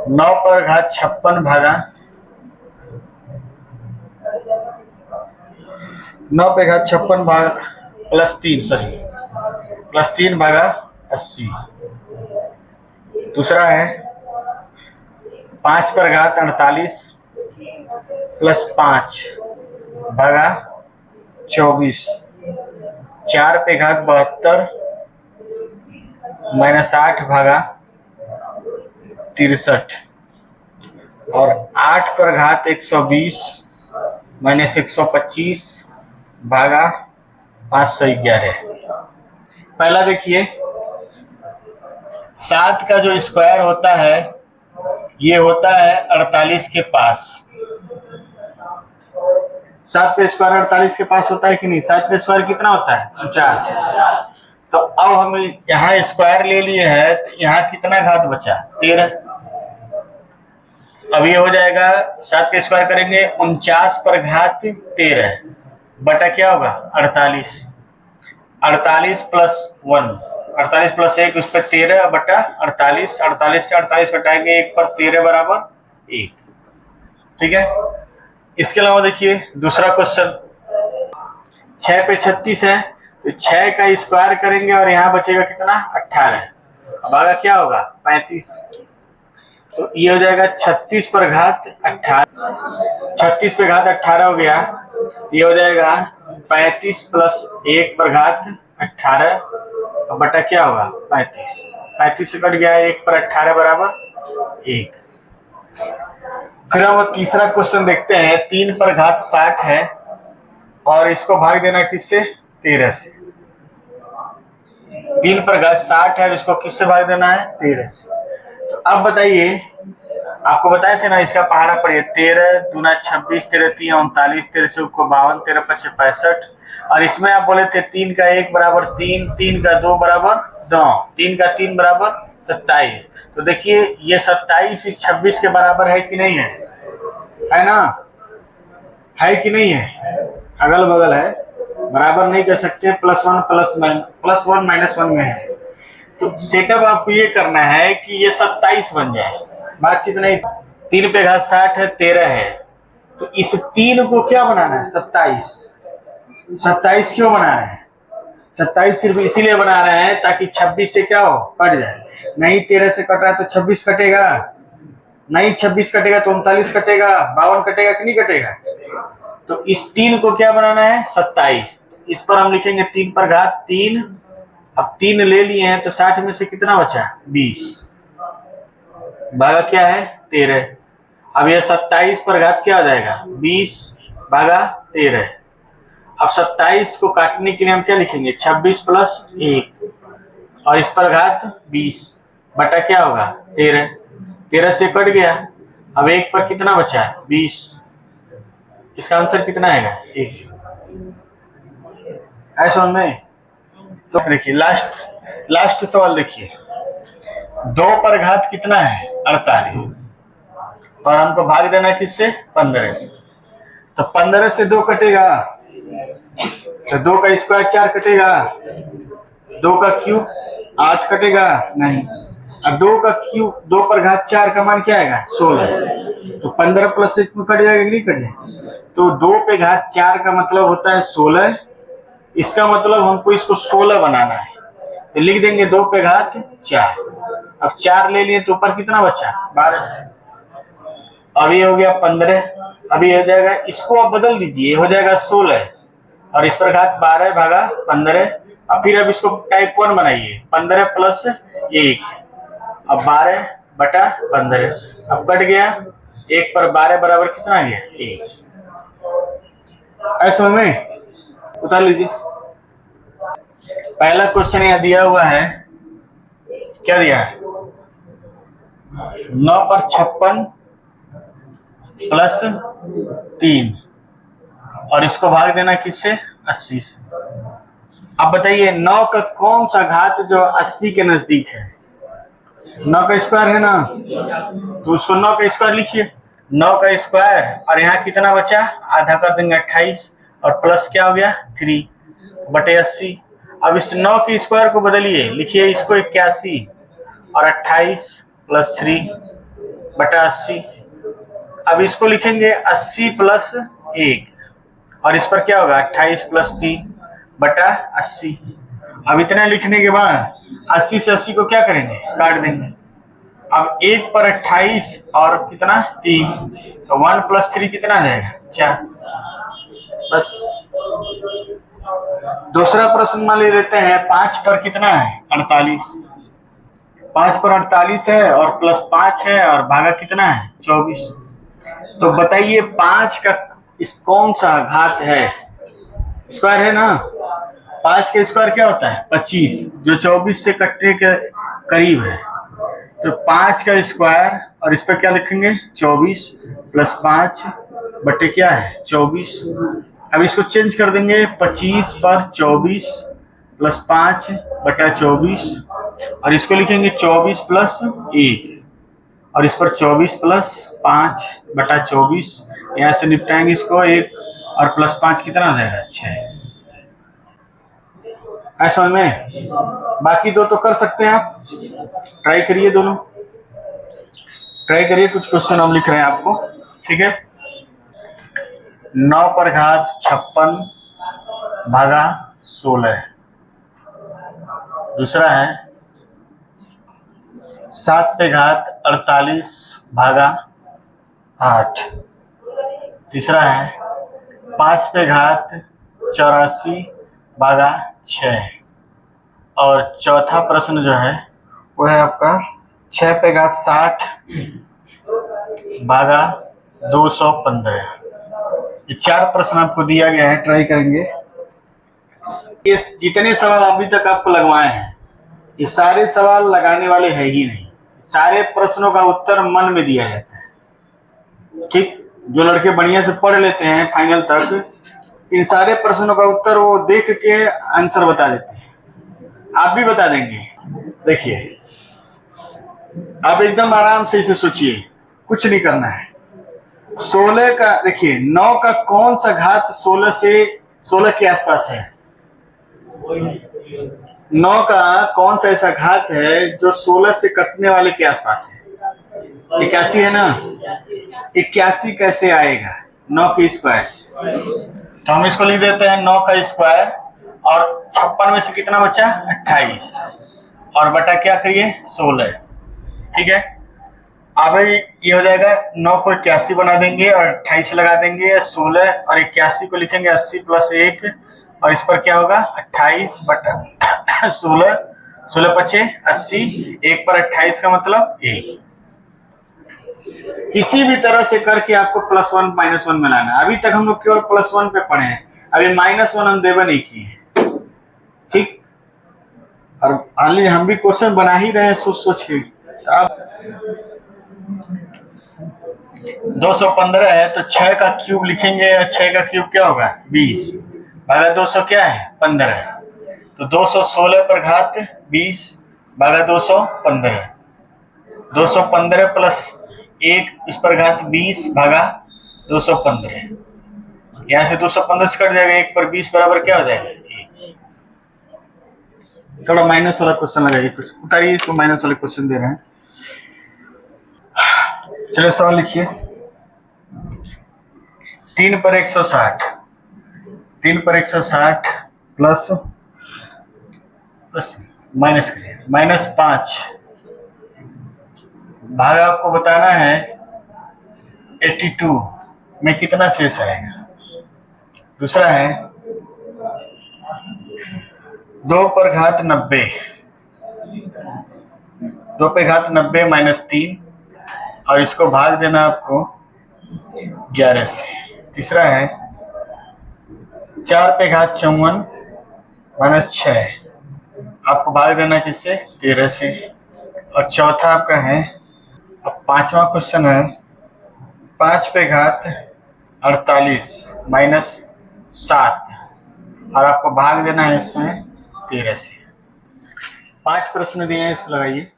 9 पर घात 56 भागा 9 पे घात 56 भागा प्लस 3 भागा 80। दूसरा है 5 पर घात 48 प्लस 5 भागा 24। 4 पे घात 72 माइनस 8 भागा 63 और 8 पर घात 120 माइनस 125 भागा 511। पहला देखिए 7 का जो स्क्वायर होता है ये होता है 48 के पास। 7 का स्क्वायर 48 के पास होता है कि नहीं? 7 का स्क्वायर कितना होता है? 49। तो अब हम यहाँ स्क्वायर ले लिए हैं तो यहाँ कितना घात बचा? 13। अब ये हो जाएगा 7 का स्क्वायर करेंगे 49 पर घात 13 बटा क्या होगा? 48। 48 प्लस 1 48 प्लस 1 उस पर 13 बटा 48। 48 से 48 घटाएंगे 1 पर 13 बराबर 1। ठीक है। इसके अलावा देखिए दूसरा क्वेश्चन 6 पे 36 है तो 6 का स्क्वायर करेंगे और यहाँ बचेगा कितना? 18। अब आगे क्या होगा? 35। तो ये हो जाएगा 36 पर घात 18। 36 पे घात 18 हो गया। ये हो जाएगा 35 प्लस 1 पर घात 18 बटा क्या होगा? 35। 35 से कट गया 1 पर 18 बराबर 1। फिर हम तीसरा क्वेश्चन देखते हैं 3 पर घात 60 है और इसको भाग देना किससे? 13 से। 3 पर घात 60 है और इसको किससे भाग देना है? 13 से। तो अब बताइए, आपको बताए थे ना इसका पहाड़ा पड़िए 13 दूना 26 13 3 39 13 चौको 52 13 5 65 और इसमें आप बोले थे 3 का 1 बराबर 3 3 का 2 बराबर 9 3 का 3 बराबर 27। तो देखिए ये 27 इस 26 के बराबर है कि नहीं है? है ना? है कि नहीं है? अगल बगल है, बराबर नहीं कर सकते। प्लस वन माइनस वन में है। तो सेटअप आपको ये करना है कि ये 27 बन जाए। बातचीत नहीं। 3 पे घात 60 है 13 है तो इस 3 को क्या बनाना है? 27। 27 क्यों बना रहे हैं? 27 सिर्फ इसीलिए बना रहे हैं ताकि 26 से क्या हो? कट जाए। नहीं 13 से कट रहा है तो 26 कटेगा नहीं, 26 कटेगा तो 39 कटेगा, 52 कटेगा कि नहीं कटेगा? तो इस 3 को क्या बनाना है? 27। इस पर हम लिखेंगे 3 पर घात 3। अब 3 ले लिए हैं तो 60 में से कितना बचा? 20 भागा क्या है? 13। अब ये 27 पर घात क्या हो जाएगा? 20 भागा 13। अब 27 को काटने के लिए हम क्या लिखेंगे? 26 प्लस 1 और इस पर घात 20 बटा क्या होगा? 13। 13 से कट गया। अब 1 पर कितना बचा? 20। इसका आंसर कितना आएगा? 1। ऐसा में तो देखिए लास्ट सवाल देखिए 2 पर घात कितना है? 48 और हमको भाग देना किससे? 15 से। तो 15 से 2 कटेगा तो 2 का स्क्वायर 4 कटेगा, 2 का क्यूब 8 कटेगा नहीं। अब 2 का क्यूब 2 पर घात 4 का मान क्या आएगा? 16। तो 15 प्लस 1 में कट जाएगा कि नहीं कट जाएगा? तो 2 पे घात 4 का मतलब होता है 16। इसका मतलब हमको इसको 16 बनाना है तो लिख देंगे 2 पे घात 4। अब 4 ले लिए तो ऊपर कितना बचा? 12। अब ये हो गया 15। अब ये हो जाएगा, इसको आप बदल दीजिए, ये हो जाएगा 16 और इस पर घात 12 भागा 15। अब फिर अब इसको टाइप 1 बनाइए 15 प्लस 1 अब 12 बटा 15। अब कट गया 1 पर 12 बराबर कितना आ गया? 1। ऐसा में उतार लीजिए। पहला क्वेश्चन यहाँ दिया हुआ है, क्या दिया है? 9 पर 56 प्लस 3 और इसको भाग देना किससे? 80 से। अब बताइए 9 का कौन सा घात जो 80 के नजदीक है? 9 का स्क्वायर है ना, तो उसको 9 का स्क्वायर लिखिए। 9 का स्क्वायर और यहाँ कितना बचा? आधा कर देंगे 28 और प्लस क्या हो गया? 3 बटे 80। अब इस 9 के स्क्वायर को बदलिए, लिखिए इसको 81 और 28 प्लस 3 बटा 80। अब इसको लिखेंगे 80 प्लस 1 और इस पर क्या होगा 28 प्लस 3 बटा 80। अब इतना लिखने के बाद 80 से 80 को क्या करेंगे काट देंगे। अब 1 पर 28 और कितना 3 तो 1 प्लस 3 कितना आ जाएगा 4। बस दूसरा प्रश्न मान लेते हैं 5 पर कितना है 48। 5 पर 48 है और प्लस 5 है और भागा कितना है 24। तो बताइए 5 का इस कौन सा घात है स्क्वायर है ना। 5 का स्क्वायर क्या होता है 25 जो 24 से कटने के करीब है। तो 5 का स्क्वायर और इस पर क्या लिखेंगे 24 प्लस 5 बटे क्या है 24। अब इसको चेंज कर देंगे 25 पर 24 प्लस 5 बटा 24 और इसको लिखेंगे 24 प्लस 1 और इस पर 24 प्लस 5 बटा 24। यहाँ से निपटाएंगे इसको 1 और प्लस 5 कितना आ जाएगा 6। ऐसा में बाकी दो तो कर सकते हैं आप ट्राई करिए दोनों ट्राई करिए। कुछ क्वेश्चन हम लिख रहे हैं आपको ठीक है। 9 पर घात 56 भागा 16। दूसरा है 7 पे घात 48 भागा 8। तीसरा है 5 पे घात 84 भागा 6 और चौथा प्रश्न जो है वो है आपका 6 पे घात 60 भागा 215। ये 4 प्रश्न आपको दिया गया है ट्राई करेंगे। ये जितने सवाल अभी तक आपको लगवाए हैं ये सारे सवाल लगाने वाले है ही नहीं। सारे प्रश्नों का उत्तर मन में दिया जाता है ठीक। जो लड़के बढ़िया से पढ़ लेते हैं फाइनल तक इन सारे प्रश्नों का उत्तर वो देख के आंसर बता देते हैं। आप भी बता देंगे। देखिए आप एकदम आराम से इसे सोचिए कुछ नहीं करना है। 16 का देखिए 9 का कौन सा घात 16 के आसपास है। 9 का कौन सा ऐसा घात है जो 16 से कटने वाले के आसपास है। 81 है ना। 81 कैसे आएगा 9 के स्क्वायर से। तो हम इसको लिख देते हैं 9 का स्क्वायर और 56 में से कितना बचा 28 और बटा क्या करिए 16 ठीक है। अब ये हो जाएगा 9 को 81 बना देंगे और 28 लगा देंगे 16 और 81 को लिखेंगे 80 प्लस 1 और इस पर क्या होगा 28 बटा 16 16 पचे 80 1 पर 28 का मतलब 1। किसी भी तरह से करके आपको +1 -1 मिलाना। अभी तक हम लोग केवल +1 पे पढ़े हैं अभी -1 हम देवा नहीं किए ठीक। और हालांकि हम भी क्वेश्चन बना ही रहे हैं सोच के। अब 215 है तो 6 का क्यूब लिखेंगे और 6 का क्यूब क्या होगा 20 भागा 200 क्या है 15 तो 216 पर घात 20 भागा 215 215 प्लस 1 इस पर घात 20 भागा 215। यहाँ से 215 से कट जाएगा 1 पर 20 बराबर क्या हो जाएगा 1। थोड़ा माइनस वाला क्वेश्चन लगाइए कुछ उतारिए इसको माइनस वाले क्वेश्चन दे रहे हैं। चलिए सवाल लिखिए 3 पर 160 3 पर 160 प्लस माइनस करिए -5 भाग आपको बताना है 82 में कितना शेष आएगा। दूसरा है 2 पर घात 90 2 पे घात 90 -3 और इसको भाग देना आपको 11 से। तीसरा है 4 पे घात 54 -6 आपको भाग देना किससे 13 से। और चौथा आपका है अब 5वां क्वेश्चन है 5 पे घात 48 -7 और आपको भाग देना है इसमें 13 से। 5 प्रश्न दिए हैं इसको लगाइए।